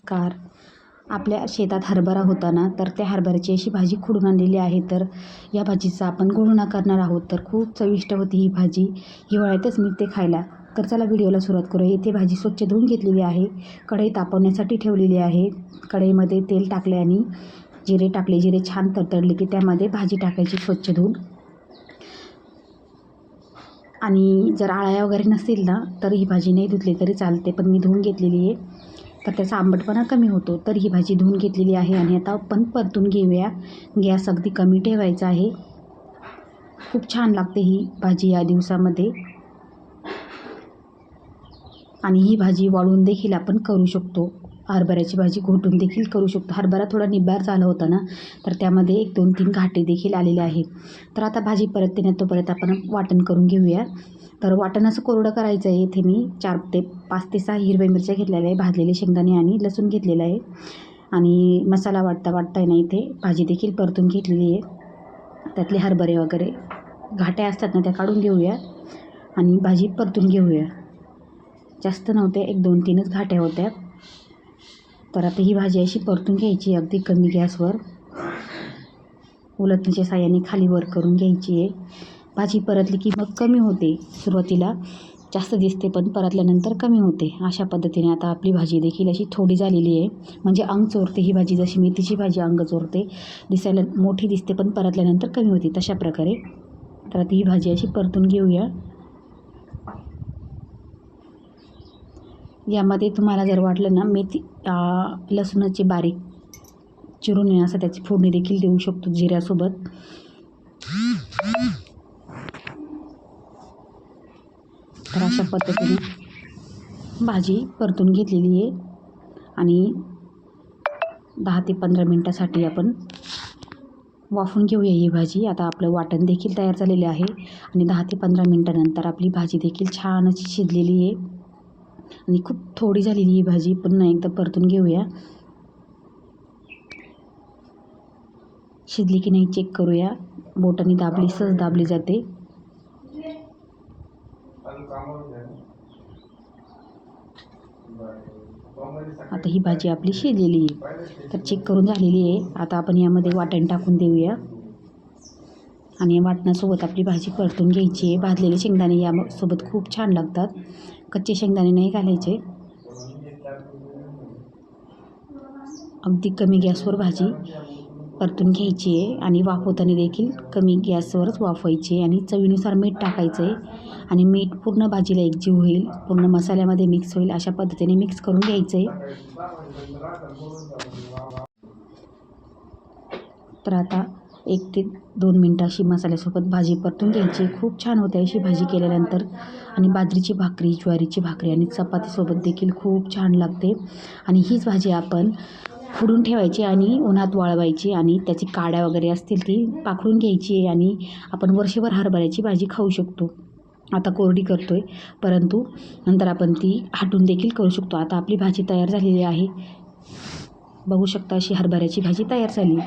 नमस्कार. आपल्या शेतात हरभरा होता ना, तर त्या हरभऱ्याची अशी भाजी खुडून आणलेली आहे. तर या भाजीचा आपण गुळणा करणार आहोत. तर खूप चविष्ट होती ही भाजी. हिवाळ्यातच मिळते खायला. तर चला व्हिडिओला सुरुवात करूया. इथे भाजी स्वच्छ धुवून घेतलेली आहे. कढई तापवण्यासाठी ठेवलेली आहे. कढईमध्ये तेल टाकले आणि जिरे टाकले. जिरे छान तडतडले की त्यामध्ये भाजी टाकायची स्वच्छ धुवून. आणि जर अळ्या वगैरे नसतील ना, तर ही भाजी नाही धुतली तरी चालते, पण मी धुवून घेतलेली आहे. तर त्याचा आंबटपणा कमी होतो. तर ही भाजी धुवून घेतलेली आहे आणि आता आपण परतून घेऊया. गॅस अगदी कमी ठेवायचा आहे. खूप छान लागते ही भाजी या दिवसामध्ये. आणि ही भाजी वाळून देखील आपण करू शकतो. हरभऱ्याची भाजी घोटून देखील करू शकतो. हरभरा थोडा निब्बार झाला होता ना, तर त्यामध्ये 1-2-3 घाटे देखील आलेले आहेत. तर आता भाजी परतते ना, तोपर्यंत आपण वाटण करून घेऊया. तर वाटण असं कोरडं करायचं आहे. इथे मी 5 ते 6 हिरव्या मिरच्या घेतलेल्या आहे, भाजलेले शेंगदाणे आणि लसूण घेतलेलं आहे. आणि मसाला वाटता ना इथे भाजी देखील परतून घेतलेली आहे. त्यातले हरभरे वगैरे घाट्या असतात ना, त्या काढून घेऊया आणि भाजी परतून घेऊया. जास्त नव्हते, 1-2-3च घाट्या होत्या. तर आता ही भाजी अशी परतून घ्यायची अगदी कमी गॅसवर. उलटणीच्या साहाय्याने खाली वर करून घ्यायची आहे. भाजी परतली की मग कमी होते. सुरुवातीला जास्त दिसते, पण परतल्यानंतर कमी होते. अशा पद्धतीने आता आपली भाजी देखील अशी थोडी झालेली आहे. म्हणजे अंग चोरते ही भाजी. जशी मेथीची भाजी अंग चोरते, दिसायला मोठी दिसते पण परतल्यानंतर कमी होते, तशा प्रकारे. तर आता ही भाजी अशी परतून घेऊया. यामध्ये तुम्हाला जर वाटलं ना, लसूणाची बारीक चिरून असं त्याची फोडणी देखील देऊ शकतो जिऱ्यासोबत. तर अशा पद्धतीने भाजी परतून घेतलेली आहे आणि 10 ते 15 मिनटासाठी आपण वाफून घेऊया ही भाजी. आता आपलं वाटण देखील तयार झालेले आहे आणि 10 ते 15 मिनटानंतर आपली भाजी देखील छान अशी शिजलेली आहे आणि खूप थोडी झालेली ही भाजी. पुन्हा एकदा परतून घेऊया. शिजली की नाही चेक करूया. बोटाने दाबली, सहज दाबली जाते. आता ही भाजी आपली शिजलेली आहे, तर चेक करून झालेली आहे. आता आपण यामध्ये वाटण टाकून देऊया आणि वाटणासोबत आपली भाजी परतून घ्यायची आहे. भाजलेले शेंगदाणे यासोबत खूप छान लागतात. कच्चे शेंगदाणे नाही घालायचे. अगदी कमी गॅसवर भाजी परतून घ्यायची आहे आणि वाफवताना देखील कमी गॅसवरच वाफवायची आहे. आणि चवीनुसार मीठ टाकायचं आहे आणि मीठ पूर्ण भाजीला एकजीव होईल, पूर्ण मसाल्यामध्ये मिक्स होईल, अशा पद्धतीने मिक्स करून घ्यायचं आहे. तर आता 1 ते 2 मिनटं अशी मसाल्यासोबत भाजी परतून घ्यायची. खूप छान होते अशी भाजी केल्यानंतर. आणि बाजरीची भाकरी, ज्वारीची भाकरी आणि चपातीसोबत देखील खूप छान लागते. आणि हीच भाजी आपण फोडून ठेवायची आणि उन्हात वाळवायची आणि त्याची काड्या वगैरे असतील ती पाखडून घ्यायची आणि आपण वर्षभर हरभऱ्याची भाजी खाऊ शकतो. आता कोरडी करतो आहे, परंतु नंतर आपण ती हाटून देखील करू शकतो. आता आपली भाजी तयार झालेली आहे. बघू शकता अशी हरभऱ्याची भाजी तयार झाली.